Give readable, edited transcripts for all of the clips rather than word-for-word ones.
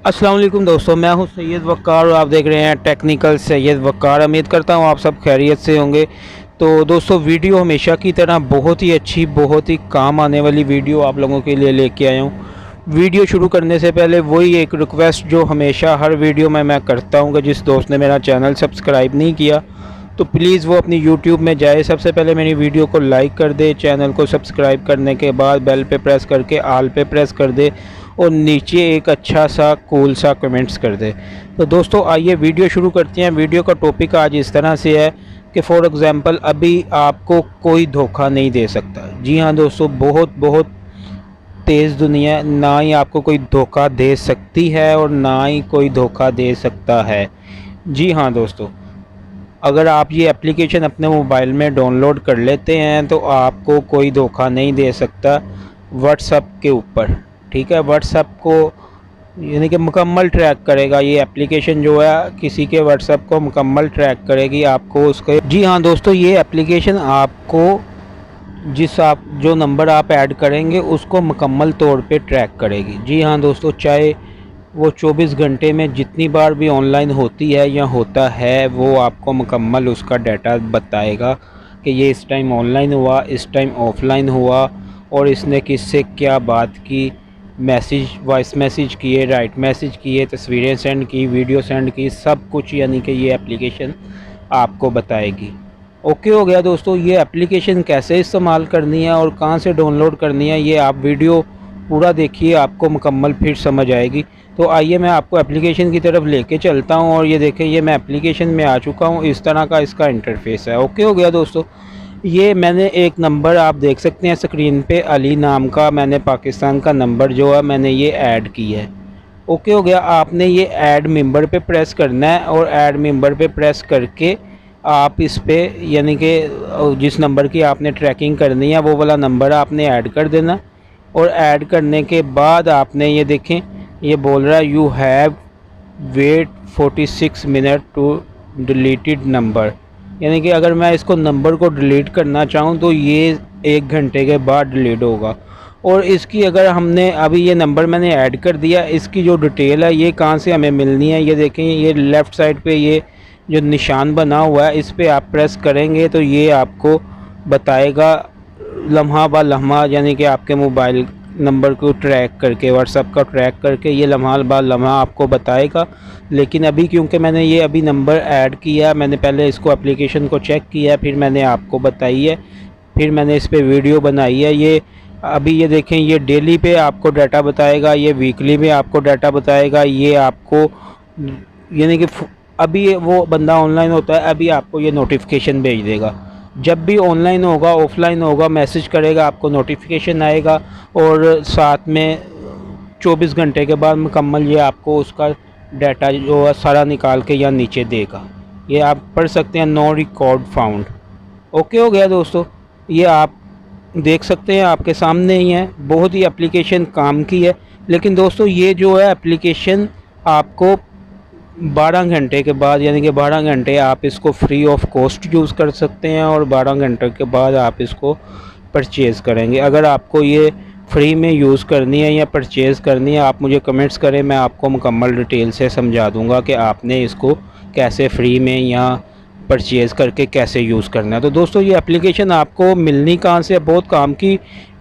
अस्सलाम वालेकुम दोस्तों, मैं हूं सैयद वक़ार और आप देख रहे हैं टेक्निकल सैयद वक़ार। उम्मीद करता हूं आप सब खैरियत से होंगे। तो दोस्तों, वीडियो हमेशा की तरह बहुत ही अच्छी, बहुत ही काम आने वाली वीडियो आप लोगों के लिए लेके आया हूं। वीडियो शुरू करने से पहले वही एक रिक्वेस्ट जो हमेशा हर वीडियो में मैं करता हूं कि जिस दोस्त ने मेरा चैनल सब्सक्राइब नहीं किया तो प्लीज़ वो अपनी यूट्यूब में जाए, सबसे पहले मेरी वीडियो को लाइक कर दे, चैनल को सब्सक्राइब करने के बाद बेल पे प्रेस करके आल पे प्रेस कर दे और नीचे एक अच्छा सा कूल सा कमेंट्स कर दे। तो दोस्तों, आइए वीडियो शुरू करते हैं। वीडियो का टॉपिक आज इस तरह से है कि फॉर एग्ज़ाम्पल अभी आपको कोई धोखा नहीं दे सकता। जी हाँ दोस्तों, बहुत बहुत तेज़ दुनिया, ना ही आपको कोई धोखा दे सकती है और ना ही कोई धोखा दे सकता है। जी हाँ दोस्तों, अगर आप ये एप्लीकेशन अपने मोबाइल में डाउनलोड कर लेते हैं तो आपको कोई धोखा नहीं दे सकता व्हाट्सएप के ऊपर। ठीक है, व्हाट्सएप को यानी कि मुकम्मल ट्रैक करेगा ये एप्लीकेशन, जो है किसी के व्हाट्सएप को मुकम्मल ट्रैक करेगी आपको उसके। जी हाँ दोस्तों, ये एप्लीकेशन आपको आप जो नंबर आप ऐड करेंगे उसको मुकम्मल तौर पे ट्रैक करेगी। जी हाँ दोस्तों, चाहे वो 24 घंटे में जितनी बार भी ऑनलाइन होती है या होता है, वो आपको मुकम्मल उसका डाटा बताएगा कि ये इस टाइम ऑनलाइन हुआ, इस टाइम ऑफलाइन हुआ और इसने किससे क्या बात की, मैसेज, वॉइस मैसेज किए, राइट मैसेज किए, तस्वीरें सेंड की, वीडियो सेंड की, सब कुछ यानी कि ये एप्लीकेशन आपको बताएगी। ओके हो गया दोस्तों। ये एप्लीकेशन कैसे इस्तेमाल करनी है और कहाँ से डाउनलोड करनी है, ये आप वीडियो पूरा देखिए, आपको मुकम्मल फिर समझ आएगी। तो आइए मैं आपको एप्लीकेशन की तरफ लेके चलता हूँ और ये देखें, ये मैं एप्लीकेशन में आ चुका हूँ। इस तरह का इसका इंटरफेस है। ओके हो गया दोस्तों। ये मैंने एक नंबर आप देख सकते हैं स्क्रीन पे, अली नाम का, मैंने पाकिस्तान का नंबर जो है मैंने ये ऐड की है। ओके हो गया। आपने ये ऐड मेंबर पे प्रेस करना है और ऐड मेंबर पे प्रेस करके आप इस पे यानी कि जिस नंबर की आपने ट्रैकिंग करनी है वो वाला नंबर आपने ऐड कर देना। और ऐड करने के बाद आपने ये देखें, ये बोल रहा है you have wait 46 minute to deleted number, यानी कि अगर मैं इसको नंबर को डिलीट करना चाहूँ तो ये 1 घंटे के बाद डिलीट होगा। और इसकी अगर हमने अभी ये नंबर मैंने ऐड कर दिया, इसकी जो डिटेल है ये कहाँ से हमें मिलनी है, ये देखें, ये लेफ़्ट साइड पे ये जो निशान बना हुआ है इस पर आप प्रेस करेंगे तो ये आपको बताएगा लम्हा बा लम्हा, यानी कि आपके मोबाइल नंबर को ट्रैक करके, व्हाट्सएप का ट्रैक करके ये लम्हा बा लम्हा आपको बताएगा। लेकिन अभी क्योंकि मैंने ये अभी नंबर ऐड किया, मैंने पहले इसको एप्लीकेशन को चेक किया, फिर मैंने आपको बताई है, फिर मैंने इस पर वीडियो बनाई है। ये अभी ये देखें, ये डेली पे आपको डाटा बताएगा, ये वीकली में आपको डाटा बताएगा, ये आपको यानी कि अभी वो बंदा ऑनलाइन होता है, अभी आपको ये नोटिफिकेशन भेज देगा। जब भी ऑनलाइन होगा, ऑफलाइन होगा, मैसेज करेगा, आपको नोटिफिकेशन आएगा और साथ में 24 घंटे के बाद मुकम्मल ये आपको उसका डाटा जो है सारा निकाल के यहाँ नीचे देगा। ये आप पढ़ सकते हैं, नो रिकॉर्ड फाउंड। ओके हो गया दोस्तों। ये आप देख सकते हैं, आपके सामने ही है, बहुत ही एप्लीकेशन काम की है। लेकिन दोस्तों, ये जो है एप्लीकेशन आपको 12 घंटे के बाद, यानी कि 12 घंटे आप इसको फ्री ऑफ कॉस्ट यूज़ कर सकते हैं और 12 घंटे के बाद आप इसको परचेज़ करेंगे। अगर आपको ये फ्री में यूज़ करनी है या परचेज़ करनी है, आप मुझे कमेंट्स करें, मैं आपको मुकम्मल डिटेल से समझा दूंगा कि आपने इसको कैसे फ्री में या परचेज़ करके कैसे यूज़ करना है। तो दोस्तों, ये एप्लीकेशन आपको मिलनी कहाँ से, बहुत काम की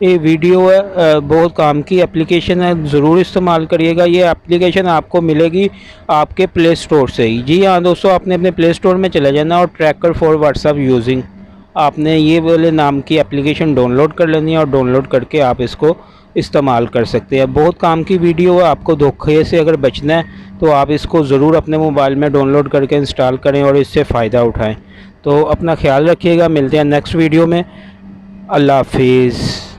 ये वीडियो है, बहुत काम की एप्लीकेशन है, ज़रूर इस्तेमाल करिएगा। ये एप्लीकेशन आपको मिलेगी आपके प्ले स्टोर से ही। जी हाँ दोस्तों, आपने अपने प्ले स्टोर में चले जाना और ट्रैकर फॉर व्हाट्सएप यूजिंग, आपने ये वाले नाम की एप्लीकेशन डाउनलोड कर लेनी है और डाउनलोड करके आप इसको इस्तेमाल कर सकते हैं। बहुत काम की वीडियो है। आपको धोखे से अगर बचना है तो आप इसको ज़रूर अपने मोबाइल में डाउनलोड करके इंस्टॉल करें और इससे फ़ायदा उठाएं। तो अपना ख्याल रखिएगा, मिलते हैं नेक्स्ट वीडियो में। अल्लाह हाफिज़।